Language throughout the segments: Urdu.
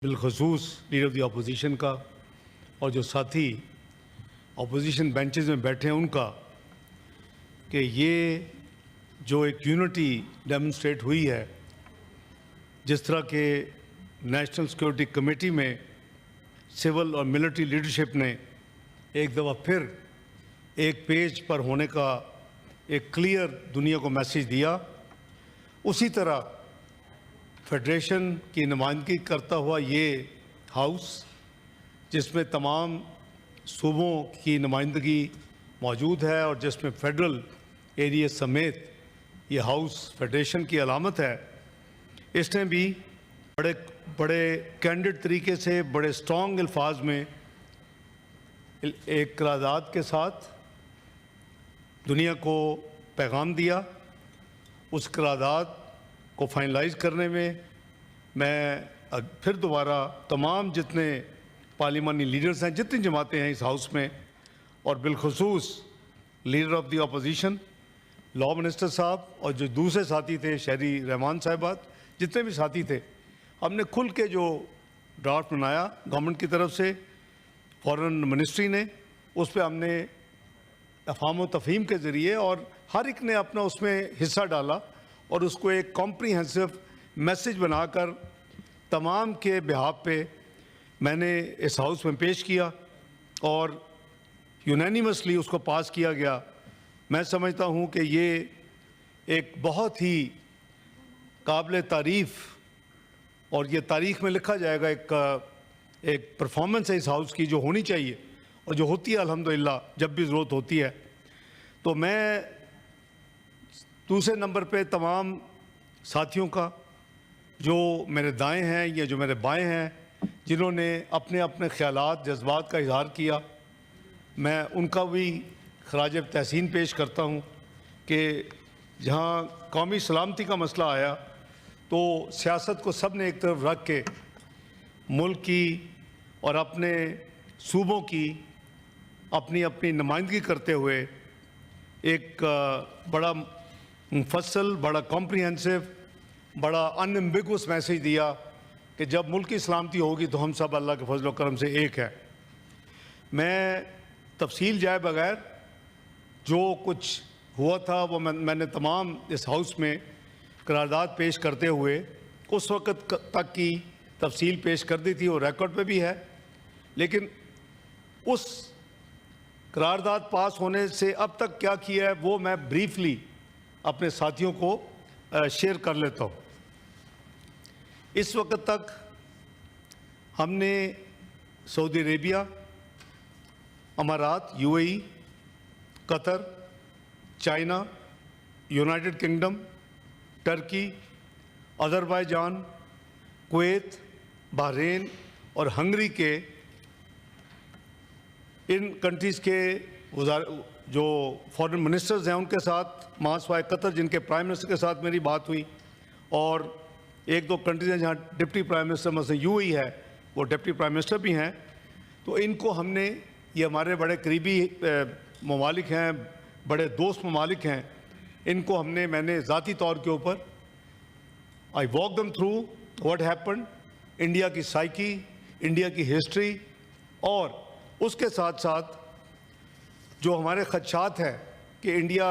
بالخصوص لیڈر آف دی اپوزیشن کا اور جو ساتھی اپوزیشن بینچز میں بیٹھے ہیں ان کا کہ یہ جو ایک یونٹی ڈیمونسٹریٹ ہوئی ہے، جس طرح کہ نیشنل سیکورٹی کمیٹی میں سول اور ملٹری لیڈرشپ نے ایک دفعہ پھر ایک پیج پر ہونے کا ایک کلیئر دنیا کو میسیج دیا، اسی طرح فیڈریشن کی نمائندگی کرتا ہوا یہ ہاؤس، جس میں تمام صوبوں کی نمائندگی موجود ہے اور جس میں فیڈرل ایریا سمیت یہ ہاؤس فیڈریشن کی علامت ہے، اس نے بھی بڑے کینڈیڈ طریقے سے بڑے اسٹرانگ الفاظ میں ایک قرارداد کے ساتھ دنیا کو پیغام دیا۔ اس قرارداد کو فائنلائز کرنے میں میں پھر دوبارہ تمام جتنے پارلیمانی لیڈرز ہیں، جتنی جماعتیں ہیں اس ہاؤس میں، اور بالخصوص leader of the opposition law minister صاحب اور جو دوسرے ساتھی تھے شہری رحمان صاحبات، جتنے بھی ساتھی تھے، ہم نے کھل کے جو ڈرافٹ بنایا گورنمنٹ کی طرف سے، فارن منسٹری نے، اس پہ ہم نے افہام و تفہیم کے ذریعے اور ہر ایک نے اپنا اس میں حصہ ڈالا اور اس کو ایک کمپریہنسو میسیج بنا کر تمام کے بہاف پہ میں نے اس ہاؤس میں پیش کیا اور یونینیمسلی اس کو پاس کیا گیا۔ میں سمجھتا ہوں کہ یہ ایک بہت ہی قابل تعریف اور یہ تاریخ میں لکھا جائے گا ایک پرفارمنس ہے اس ہاؤس کی جو ہونی چاہیے اور جو ہوتی ہے الحمدللہ جب بھی ضرورت ہوتی ہے۔ تو میں دوسرے نمبر پہ تمام ساتھیوں کا جو میرے دائیں ہیں یا جو میرے بائیں ہیں، جنہوں نے اپنے اپنے خیالات جذبات کا اظہار کیا، میں ان کا بھی خراج تحسین پیش کرتا ہوں کہ جہاں قومی سلامتی کا مسئلہ آیا تو سیاست کو سب نے ایک طرف رکھ کے ملک کی اور اپنے صوبوں کی اپنی نمائندگی کرتے ہوئے ایک بڑا مفصل، بڑا کمپریہنسو، بڑا ان ایمبیگوس میسیج دیا کہ جب ملک کی سلامتی ہوگی تو ہم سب اللہ کے فضل و کرم سے ایک ہے۔ میں تفصیل جائے بغیر جو کچھ ہوا تھا وہ میں نے تمام اس ہاؤس میں قرارداد پیش کرتے ہوئے اس وقت تک کی تفصیل پیش کر دی تھی، اور ریکارڈ پہ بھی ہے، لیکن اس قرارداد پاس ہونے سے اب تک کیا کیا ہے وہ میں بریفلی اپنے ساتھیوں کو شیئر کر لیتا ہوں۔ اس وقت تک ہم نے سعودی عربیہ، امارات، UAE، Qatar, China, United Kingdom, Turkey, Azerbaijan, Kuwait, Bahrain اور ہنگری کے ان کنٹریز کے جو فارن منسٹرز ہیں ان کے ساتھ، ماسوائے قطر جن کے پرائم منسٹر کے ساتھ میری بات ہوئی، اور ایک دو کنٹریز ہیں جہاں ڈپٹی پرائم منسٹر مثلا UAE ہے، وہ ڈپٹی پرائم منسٹر بھی ہیں، تو ان کو ہم نے، یہ ہمارے بڑے قریبی ممالک ہیں، بڑے دوست ممالک ہیں، ان کو میں نے ذاتی طور کے اوپر I walk them through what happened، India کی سائیکی، انڈیا کی ہسٹری، اور اس کے ساتھ ساتھ جو ہمارے خدشات ہیں کہ انڈیا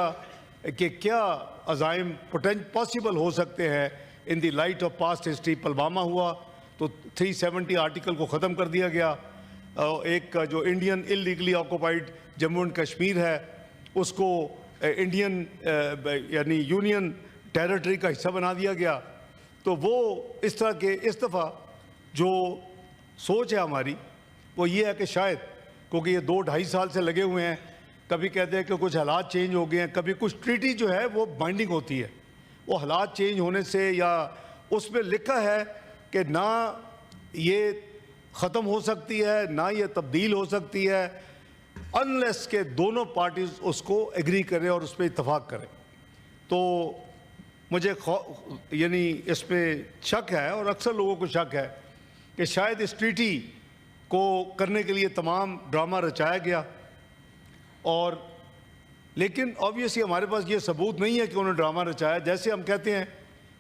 کے کیا عزائم پاسبل ہو سکتے ہیں in the light of past history. Pulwama ہوا تو 370 آرٹیکل کو ختم کر دیا گیا، ایک جو Indian illegally occupied Jammu and Kashmir ہے اس کو انڈین یعنی یونین ٹیریٹری کا حصہ بنا دیا گیا۔ تو وہ اس طرح کے اس دفعہ جو سوچ ہے ہماری وہ یہ ہے کہ شاید کیونکہ یہ 2-2.5 سال سے لگے ہوئے ہیں، کبھی کہتے ہیں کہ کچھ حالات چینج ہو گئے ہیں، کبھی کچھ ٹریٹی جو ہے وہ بائنڈنگ ہوتی ہے، وہ حالات چینج ہونے سے یا اس میں لکھا ہے کہ نہ یہ ختم ہو سکتی ہے نہ یہ تبدیل ہو سکتی ہے انلیس کہ دونوں پارٹیز اس کو ایگری کریں اور اس پہ اتفاق کریں۔ تو مجھے یعنی اس پہ شک ہے اور اکثر لوگوں کو شک ہے کہ شاید اس ٹریٹی کو کرنے کے لیے تمام ڈرامہ رچایا گیا، اور لیکن آبویسلی ہمارے پاس یہ ثبوت نہیں ہے کہ انہوں نے ڈرامہ رچایا۔ جیسے ہم کہتے ہیں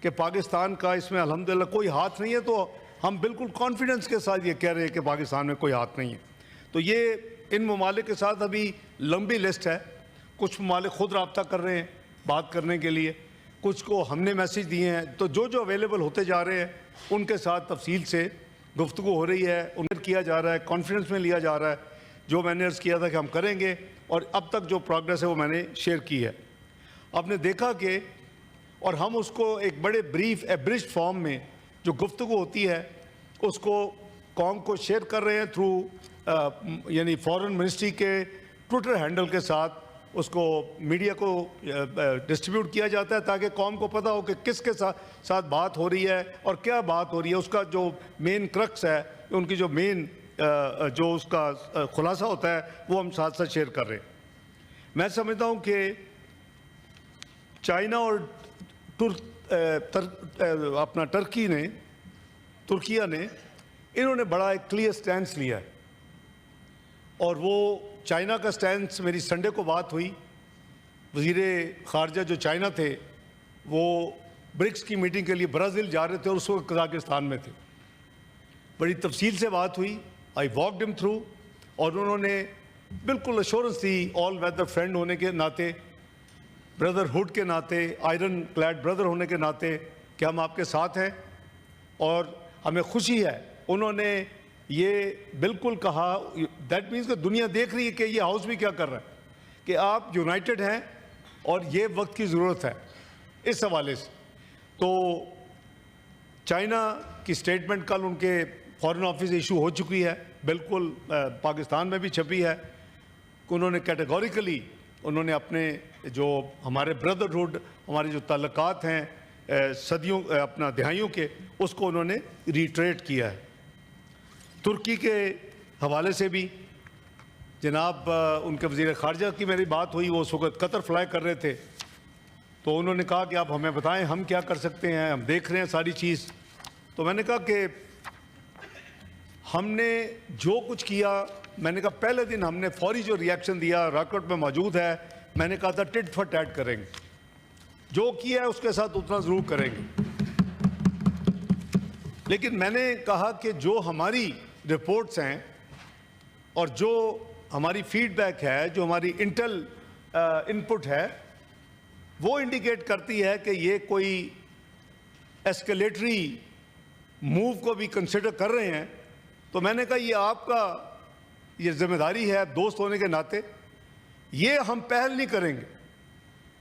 کہ پاکستان کا اس میں الحمدللہ کوئی ہاتھ نہیں ہے، تو ہم بالکل کانفیڈنس کے ساتھ یہ کہہ رہے ہیں کہ پاکستان میں کوئی ہاتھ نہیں ہے. تو یہ ان ممالک کے ساتھ ابھی لمبی لسٹ ہے. کچھ ممالک خود رابطہ کر رہے ہیں بات کرنے کے لیے, کچھ کو ہم نے میسیج دیے ہیں. تو جو اویلیبل ہوتے جا رہے ہیں ان کے ساتھ تفصیل سے گفتگو ہو رہی ہے, انہیں کیا جا رہا ہے, کانفیڈنس میں لیا جا رہا ہے. جو میں نے عرض کیا تھا کہ ہم کریں گے, اور اب تک جو پروگرس ہے وہ میں نے شیئر کی ہے. آپ نے دیکھا کہ اور ہم اس کو ایک بڑے بریف ایبریجڈ فارم میں جو گفتگو ہوتی ہے اس کو قوم کو شیئر کر رہے ہیں تھرو یعنی فارن منسٹری کے ٹویٹر ہینڈل کے ساتھ اس کو میڈیا کو ڈسٹریبیوٹ کیا جاتا ہے تاکہ قوم کو پتہ ہو کہ کس کے ساتھ بات ہو رہی ہے اور کیا بات ہو رہی ہے. اس کا جو مین کرکس ہے, ان کی جو مین جو اس کا خلاصہ ہوتا ہے وہ ہم ساتھ ساتھ شیئر کر رہے ہیں. میں سمجھتا ہوں کہ چائنا اور اپنا ترکیہ نے انہوں نے بڑا ایک کلیئر سٹینس لیا ہے. اور وہ چائنا کا سٹینس, میری سنڈے کو بات ہوئی, وزیر خارجہ جو چائنا تھے وہ برکس کی میٹنگ کے لیے برازیل جا رہے تھے اور اس وقت قزاقستان میں تھے. بڑی تفصیل سے بات ہوئی, آئی واکڈ ہم تھرو, اور انہوں نے بالکل ایشورنس دی آل ویدر فرینڈ ہونے کے ناطے, بردرہڈ کے ناطے, آئرن کلیڈ بردر ہونے کے ناطے کہ ہم آپ کے ساتھ ہیں اور ہمیں خوشی ہے. انہوں نے یہ بالکل کہا, دیٹ مینس کہ دنیا دیکھ رہی ہے کہ یہ ہاؤس بھی کیا کر رہا ہے کہ آپ یونائٹڈ ہیں اور یہ وقت کی ضرورت ہے اس حوالے سے. تو چائنا کی سٹیٹمنٹ کل ان کے فارن آفس ایشو ہو چکی ہے, بالکل پاکستان میں بھی چھپی ہے. انہوں نے کیٹیگوریکلی انہوں نے اپنے جو ہمارے بردرہڈ, ہمارے جو تعلقات ہیں صدیوں اپنا دہائیوں کے, اس کو انہوں نے ریٹریٹ کیا ہے. ترکی کے حوالے سے بھی جناب ان کے وزیر خارجہ کی میری بات ہوئی, وہ اس وقت قطر فلائی کر رہے تھے, تو انہوں نے کہا کہ آپ ہمیں بتائیں ہم کیا کر سکتے ہیں, ہم دیکھ رہے ہیں ساری چیز. تو میں نے کہا کہ ہم نے جو کچھ کیا, میں نے کہا پہلے دن ہم نے فوری جو ری ایکشن دیا ریکارڈ میں موجود ہے, میں نے کہا تھا ٹٹ فار ٹیٹ کریں گے, جو کیا ہے اس کے ساتھ اتنا ضرور کریں گے. لیکن میں نے کہا کہ جو ہماری رپورٹس ہیں اور جو ہماری فیڈ بیک ہے, جو ہماری انٹل انپٹ ہے, وہ انڈیکیٹ کرتی ہے کہ یہ کوئی ایسکیلیٹری موو کو بھی کنسیڈر کر رہے ہیں. تو میں نے کہا یہ آپ کا یہ ذمہ داری ہے دوست ہونے کے ناطے, یہ ہم پہل نہیں کریں گے.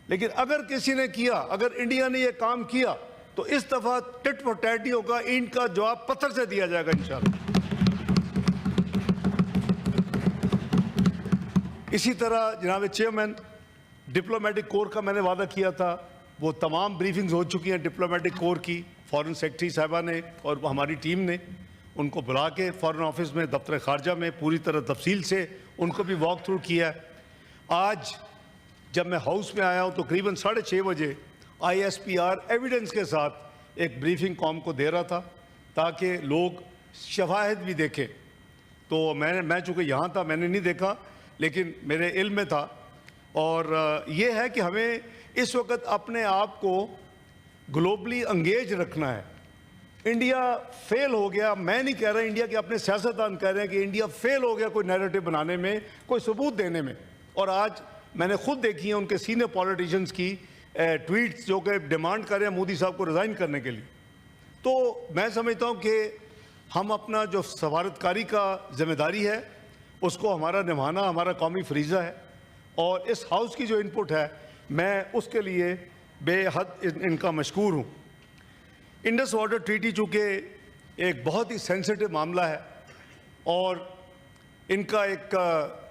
لیکن اگر کسی نے کیا, اگر انڈیا نے یہ کام کیا تو اس دفعہ ٹٹ فار ٹیٹ ہی ہوگا, ان کا جواب پتھر سے دیا جائے گا انشاءاللہ. اسی طرح جناب چیئرمین ڈپلومیٹک کور کا میں نے وعدہ کیا تھا, وہ تمام بریفنگز ہو چکی ہیں ڈپلومیٹک کور کی. فارن سیکرٹری صاحبہ نے اور ہماری ٹیم نے ان کو بلا کے فارن آفس میں دفتر خارجہ میں پوری طرح تفصیل سے ان کو بھی واک تھرو کیا ہے. آج جب میں ہاؤس میں آیا ہوں تو تقریباً 6:30 بجے ISPR ایویڈنس کے ساتھ ایک بریفنگ قوم کو دے رہا تھا تاکہ لوگ شواہد بھی دیکھیں. تو میں چونکہ یہاں تھا میں نے نہیں دیکھا, لیکن میرے علم میں تھا. اور یہ ہے کہ ہمیں اس وقت اپنے آپ کو گلوبلی انگیج رکھنا ہے. انڈیا فیل ہو گیا, میں نہیں کہہ رہا انڈیا کے اپنے سیاستدان کہہ رہے ہیں کہ انڈیا فیل ہو گیا کوئی نیریٹو بنانے میں, کوئی ثبوت دینے میں. اور آج میں نے خود دیکھی ہیں ان کے سینئر پولیٹیشنز کی ٹویٹس جو کہ ڈیمانڈ کر رہے ہیں مودی صاحب کو ریزائن کرنے کے لیے. تو میں سمجھتا ہوں کہ ہم اپنا جو سفارتکاری کا ذمہ داری ہے اس کو ہمارا نبھانا ہمارا قومی فریضہ ہے. اور اس ہاؤس کی جو انپٹ ہے میں اس کے لیے بے حد ان کا مشکور ہوں. انڈس واٹر ٹریٹی چونکہ ایک بہت ہی سینسٹیو معاملہ ہے اور ان کا ایک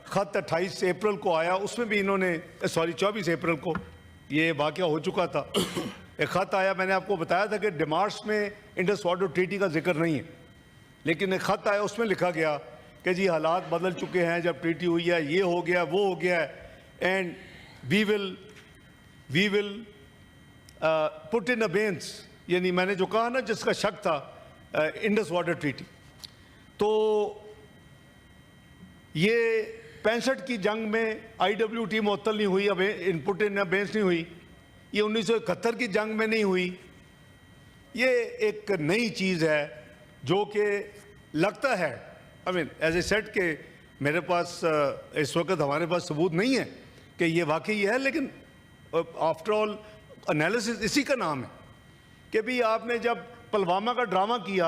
خط 28 اپریل کو آیا, اس میں بھی انہوں نے 24 اپریل کو یہ واقعہ ہو چکا تھا. ایک خط آیا, میں نے آپ کو بتایا تھا کہ ڈیمارس میں انڈس واٹر ٹریٹی کا ذکر نہیں ہے, لیکن ایک خط آیا اس میں لکھا گیا کہ جی حالات بدل چکے ہیں, جب ٹریٹی ہوئی ہے یہ ہو گیا وہ ہو گیا ہے, اینڈ وی ول پٹ ان ابینس, یعنی میں نے جو کہا نا جس کا شک تھا انڈس واٹر ٹریٹی. تو یہ 65 کی جنگ میں IWT معطل نہیں ہوئی, اب پٹ ان ابینس نہیں ہوئی, یہ 1971 کی جنگ میں نہیں ہوئی. یہ ایک نئی چیز ہے جو کہ لگتا ہے ایز اے سیٹ کہ میرے پاس اس وقت ہمارے پاس ثبوت نہیں ہے کہ یہ واقعی ہے، لیکن آفٹر آل انالیسس اسی کا نام ہے کہ بھی آپ نے جب پلوامہ کا ڈرامہ کیا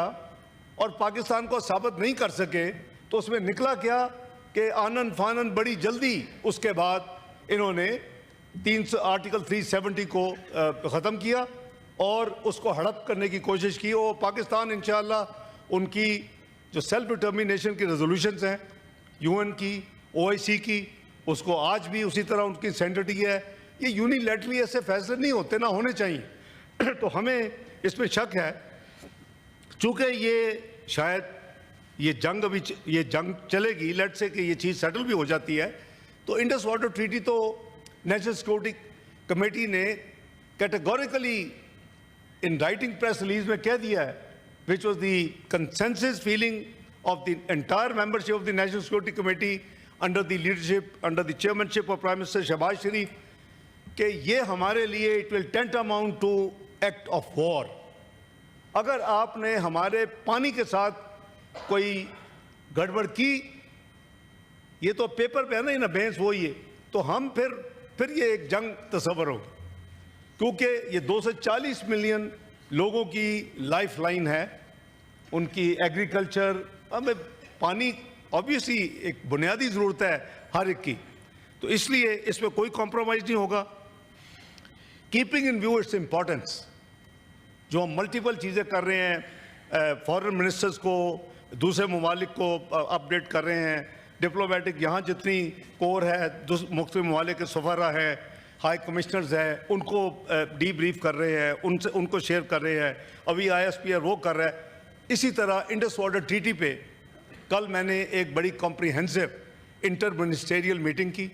اور پاکستان کو ثابت نہیں کر سکے تو اس میں نکلا کیا کہ آنن فانن بڑی جلدی اس کے بعد انہوں نے آرٹیکل 370 کو ختم کیا اور اس کو ہڑپ کرنے کی کوشش کی. اور پاکستان انشاءاللہ ان کی جو سیلف ڈٹرمینیشن کی ریزولوشنز ہیں UN کی OIC کی، اس کو آج بھی اسی طرح ان کی سینٹرٹی ہے. یہ یونیلیٹرلی ایسے فیصلے نہیں ہوتے، نہ ہونے چاہیے. تو ہمیں اس میں شک ہے چونکہ یہ شاید یہ جنگ چلے گی، لیٹ سے کہ یہ چیز سیٹل بھی ہو جاتی ہے، تو انڈس واٹر ٹریٹی تو نیشنل سیکورٹی کمیٹی نے categorically in writing press release میں کہہ دیا ہے which was the consensus feeling of the entire membership of the National Security Committee under the chairmanship of Prime Minister Shehbaz Sharif کہ یہ ہمارے لیے it will tantamount to act of war. اگر آپ نے ہمارے پانی کے ساتھ کوئی گڑبڑ کی، یہ تو پیپر پہ ہے نا، یہ بحث وہی ہے، تو ہم پھر یہ ایک جنگ تصور ہوگی، کیونکہ یہ 240 ملین لوگوں کی لائف لائن ہے، ان کی ایگریکلچر، ہمیں پانی آبویسلی ایک بنیادی ضرورت ہے ہر ایک کی، تو اس لیے اس میں کوئی کمپرومائز نہیں ہوگا. Keeping in view its importance, جو ہم ملٹیپل چیزیں کر رہے ہیں، فارن منسٹرز کو دوسرے ممالک کو اپڈیٹ کر رہے ہیں، ڈپلومیٹک یہاں جتنی کور ہے، مختلف ممالک کے سفراء ہیں، ہائی کمشنرز ہیں، ان کو ڈی بریف کر رہے ہیں، ان کو شیئر کر رہے ہیں. ابھی ISPR وہ کر رہا ہے. اسی طرح انڈس واٹر ٹریٹی پہ کل میں نے ایک بڑی کمپریہنسو انٹر منسٹریل میٹنگ کی،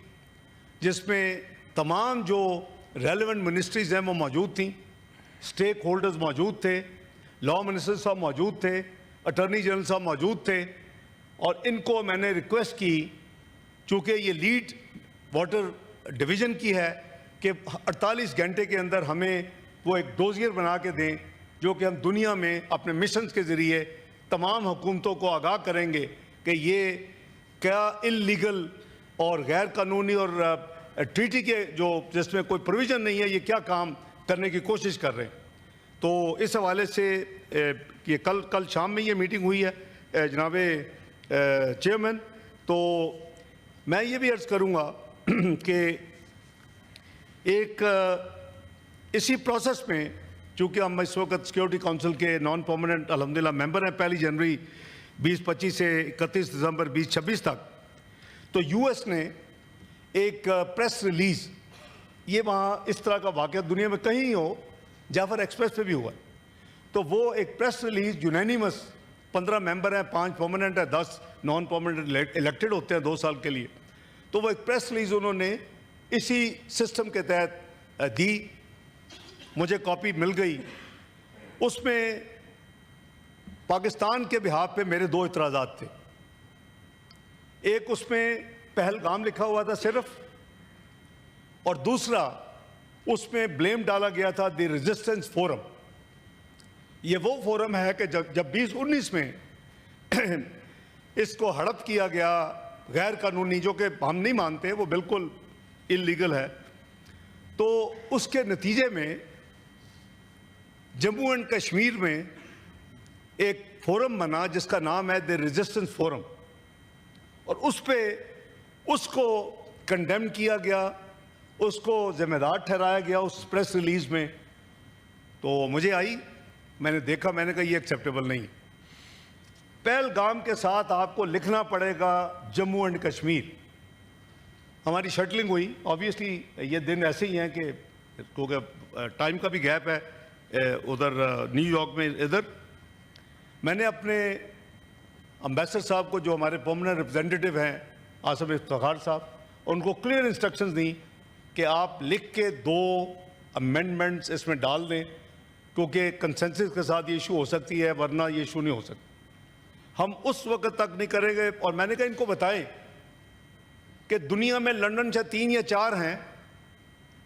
جس میں تمام جو ریلیونٹ منسٹریز ہیں وہ موجود تھیں، اسٹیک ہولڈرز موجود تھے، لا منسٹر صاحب موجود تھے، اٹارنی جنرل صاحب موجود تھے، اور ان کو میں نے ریکویسٹ کی، چونکہ یہ لیڈ واٹر ڈویژن کی ہے، کہ 48 گھنٹے کے اندر ہمیں وہ ایک ڈوزیر بنا کے دیں جو کہ ہم دنیا میں اپنے مشنز کے ذریعے تمام حکومتوں کو آگاہ کریں گے کہ یہ کیا انلیگل اور غیر قانونی اور ٹریٹی کے جو جس میں کوئی پروویژن نہیں ہے، یہ کیا کام کرنے کی کوشش کر رہے ہیں. تو اس حوالے سے یہ کل شام میں یہ میٹنگ ہوئی ہے جناب چیئرمین. تو میں یہ بھی عرض کروں گا کہ ایک اسی پروسیس میں، چونکہ ہم اس وقت سیکیورٹی کونسل کے نان پرماننٹ الحمدللہ ممبر ہیں 1 جنوری 2025 سے 31 دسمبر 2026 تک، تو US نے ایک پریس ریلیز، یہ وہاں اس طرح کا واقعہ دنیا میں کہیں ہی ہو، جعفر ایکسپریس پہ بھی ہوا ہے، تو وہ ایک پریس ریلیز یونینیمس 15 ممبر ہیں، 5 پرماننٹ ہیں، 10 نان پرماننٹ الیکٹڈ ہوتے ہیں 2 سال کے لیے. تو وہ ایک پریس ریلیز انہوں نے اسی سسٹم کے تحت دی، مجھے کاپی مل گئی. اس میں پاکستان کے بہاف پہ میرے 2 اعتراضات تھے. ایک اس میں پہلگام لکھا ہوا تھا صرف، اور دوسرا اس میں بلیم ڈالا گیا تھا دی ریزسٹنس فورم. یہ وہ فورم ہے کہ جب 2019 میں اس کو ہڑپ کیا گیا غیر قانونی، جو کہ ہم نہیں مانتے، وہ بالکل انلیگل ہے، تو اس کے نتیجے میں جموں اینڈ کشمیر میں ایک فورم بنا جس کا نام ہے دی ریزسٹنس فورم، اور اس کو کنڈیم کیا گیا، اس کو ذمہ دار ٹھہرایا گیا اس پریس ریلیز میں. تو مجھے میں نے دیکھا، میں نے کہا یہ ایکسیپٹیبل نہیں. پہلگام کے ساتھ آپ کو لکھنا پڑے گا جموں اینڈ کشمیر. ہماری شٹلنگ ہوئی، آبویسلی یہ دن ایسے ہی ہیں کہ کیونکہ ٹائم کا بھی گیپ ہے ادھر نیو یارک میں. ادھر میں نے اپنے امبیسڈر صاحب کو، جو ہمارے پرماننٹ ریپرزینٹیٹیو ہیں آصف افتخار صاحب، ان کو کلیئر انسٹرکشنز دیں کہ آپ لکھ کے 2 امینڈمنٹس اس میں ڈال دیں، کیونکہ کنسنسس کے ساتھ یہ ایشو ہو سکتی ہے، ورنہ یہ ایشو نہیں ہو سکتا. ہم اس وقت تک نہیں کریں گے. اور میں نے کہا ان کو بتائیں کہ دنیا میں لنڈن سے 3 یا 4 ہیں،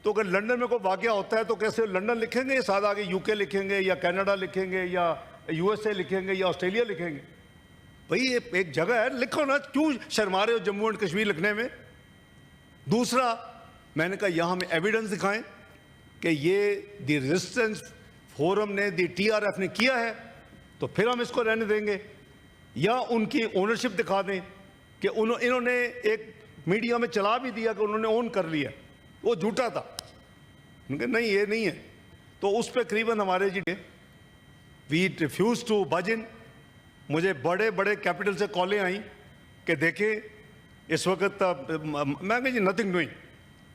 تو اگر لنڈن میں کوئی واقعہ ہوتا ہے تو کیسے لنڈن لکھیں گے، یا ساتھ آگے UK لکھیں گے، یا کینیڈا لکھیں گے، یا USA لکھیں گے یا آسٹریلیا لکھیں گے. بھئی ایک جگہ ہے, لکھو نا, کیوں شرما رہے ہو جموں اینڈ کشمیر لکھنے میں؟ دوسرا میں نے کہا یہاں ہمیں ایویڈنس دکھائیں کہ یہ دی ریزسٹنس فورم نے, دی TRF نے کیا ہے, تو پھر ہم اس کو رہنے دیں گے. یا ان کی اونرشپ دکھا دیں کہ انہوں نے ایک میڈیا میں چلا بھی دیا کہ انہوں نے اون کر لیا, وہ جھوٹا تھا. نہیں یہ نہیں ہے. تو اس پہ قریباً ہمارے وی ریفیوز ٹو بج ان. مجھے بڑے بڑے کیپٹل سے کالیں آئیں کہ دیکھیں اس وقت میں کہا جی نتھنگ ڈوئنگ,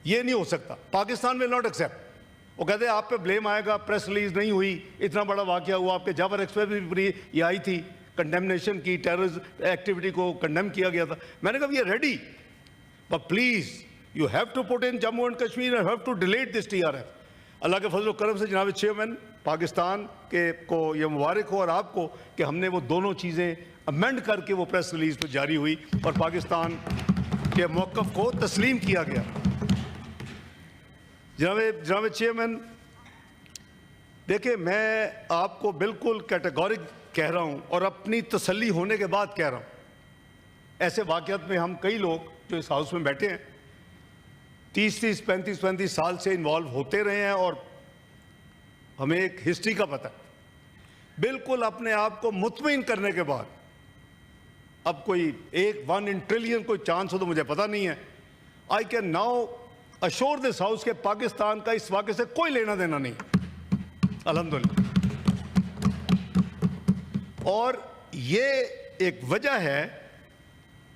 یہ نہیں ہو سکتا, پاکستان ول ناٹ ایکسیپٹ. وہ کہتے ہیں آپ پہ بلیم آئے گا, پریس ریلیز نہیں ہوئی, اتنا بڑا واقعہ ہوا, آپ کے جابر ایکسپریس بھی یہ آئی تھی, کنڈیمنیشن کی, ٹیررز ایکٹیویٹی کو کنڈیم کیا گیا تھا. میں نے کہا we are ready, but please you have to put in Jammu and Kashmir and have to delete this TRF. اللہ کے فضل و کرم سے جناب چیئرمین پاکستان کے کو یہ مبارک ہو اور آپ کو کہ ہم نے وہ دونوں چیزیں امینڈ کر کے وہ پریس ریلیز پہ جاری ہوئی اور پاکستان کے موقف کو تسلیم کیا گیا. جناب چیئرمین دیکھیں, میں آپ کو بالکل کیٹیگورک کہہ رہا ہوں اور اپنی تسلی ہونے کے بعد کہہ رہا ہوں, ایسے واقعات میں ہم کئی لوگ جو اس ہاؤس میں بیٹھے ہیں 30 35 سال سے انوالو ہوتے رہے ہیں اور ہمیں ایک ہسٹری کا پتہ ہے. بالکل اپنے آپ کو مطمئن کرنے کے بعد, اب کوئی 1 in trillion کوئی چانس ہو تو مجھے پتہ نہیں ہے, I can now assure this house کہ پاکستان کا اس واقعے سے کوئی لینا دینا نہیں, الحمدللہ. اور یہ ایک وجہ ہے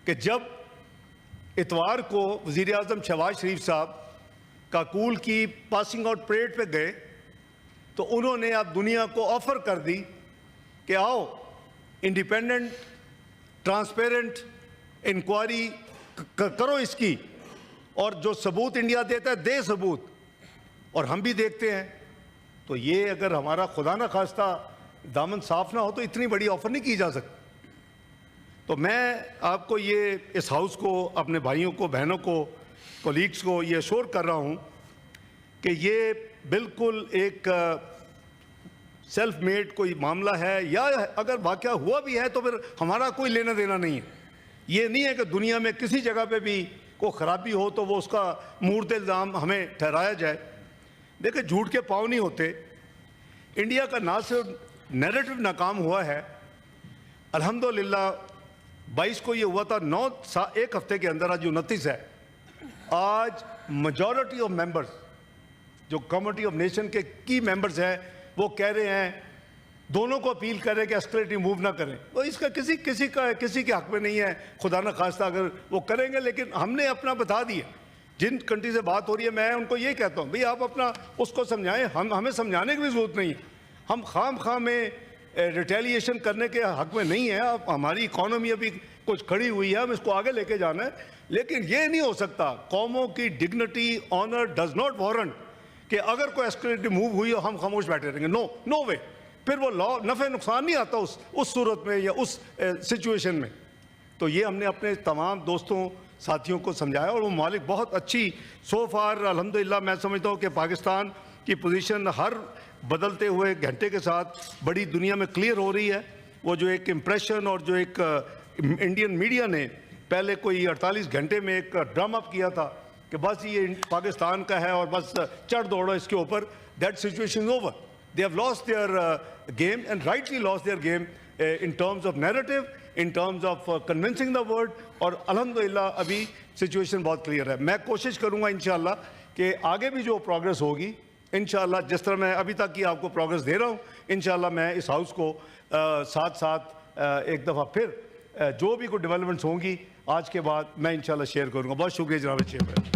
کہ جب اتوار کو وزیر اعظم شہباز شریف صاحب کاکول کی پاسنگ آؤٹ پریڈ پہ گئے تو انہوں نے اب دنیا کو آفر کر دی کہ آؤ انڈیپینڈنٹ ٹرانسپیرنٹ انکوائری کرو اس کی, اور جو ثبوت انڈیا دیتا ہے دے ثبوت, اور ہم بھی دیکھتے ہیں. تو یہ اگر ہمارا خدا نہ خواستہ دامن صاف نہ ہو تو اتنی بڑی آفر نہیں کی جا سکتی. تو میں آپ کو یہ اس ہاؤس کو, اپنے بھائیوں کو, بہنوں کو, کولیگس کو یہ ایشور کر رہا ہوں کہ یہ بالکل ایک سیلف میڈ کوئی معاملہ ہے, یا اگر واقعہ ہوا بھی ہے تو پھر ہمارا کوئی لینا دینا نہیں ہے. یہ نہیں ہے کہ دنیا میں کسی جگہ پہ بھی کوئی خرابی ہو تو وہ اس کا مورد الزام ہمیں ٹھہرایا جائے. دیکھیں جھوٹ کے پاؤں نہیں ہوتے. انڈیا کا نہ صرف نیریٹو ناکام ہوا ہے, الحمدللہ 22 کو یہ ہوا تھا, 1 ہفتے کے اندر, آج 29 ہے, آج میجورٹی آف ممبرز جو کمیونٹی آف نیشن کے کی ممبرز ہیں وہ کہہ رہے ہیں, دونوں کو اپیل کر رہے ہیں کہ ایسکلیٹنگ موو نہ کریں. وہ اس کا کسی کے حق میں نہیں ہے, خدا نہ خواستہ اگر وہ کریں گے, لیکن ہم نے اپنا بتا دیا. جن کنٹری سے بات ہو رہی ہے میں ان کو یہ کہتا ہوں بھئی آپ اپنا اس کو سمجھائیں, ہمیں سمجھانے کی بھی ضرورت نہیں ہے. ہم خواہ میں ریٹیلیشن کرنے کے حق میں نہیں ہے. ہماری اکانومی ابھی کچھ کھڑی ہوئی ہے, ہم اس کو آگے لے کے جانا ہے, لیکن یہ نہیں ہو سکتا. قوموں کی dignity, owner does not warrant کہ اگر کوئی ایسکلیٹنگ موو ہوئی اور ہم خاموش بیٹھے رہیں گے. نو وے. پھر وہ نفع نقصان نہیں آتا اس صورت میں یا اس سچویشن میں. تو یہ ہم نے اپنے تمام دوستوں ساتھیوں کو سمجھایا اور وہ ممالک بہت اچھی سو فار الحمدللہ. میں سمجھتا ہوں کہ پاکستان کی پوزیشن ہر بدلتے ہوئے گھنٹے کے ساتھ بڑی دنیا میں کلیئر ہو رہی ہے. وہ جو ایک امپریشن اور جو ایک انڈین میڈیا نے پہلے کوئی 48 گھنٹے میں ایک ڈرام اپ کیا تھا کہ بس یہ پاکستان کا ہے اور بس چڑھ دوڑو اس کے اوپر, that situation is over. They have lost their game, and rightly lost their game in terms of narrative, in terms of convincing the world. اور الحمدللہ ابھی سچویشن بہت کلیئر ہے. میں کوشش کروں گا انشاءاللہ کہ آگے بھی جو پروگرس ہوگی انشاءاللہ, جس طرح میں ابھی تک کی آپ کو پروگرس دے رہا ہوں, انشاءاللہ میں اس ہاؤس کو ساتھ ایک دفعہ پھر جو بھی کوئی ڈیولپمنٹس ہوں گی آج کے بعد میں انشاءاللہ شیئر کروں گا. بہت شکریہ جناب چیئرمین.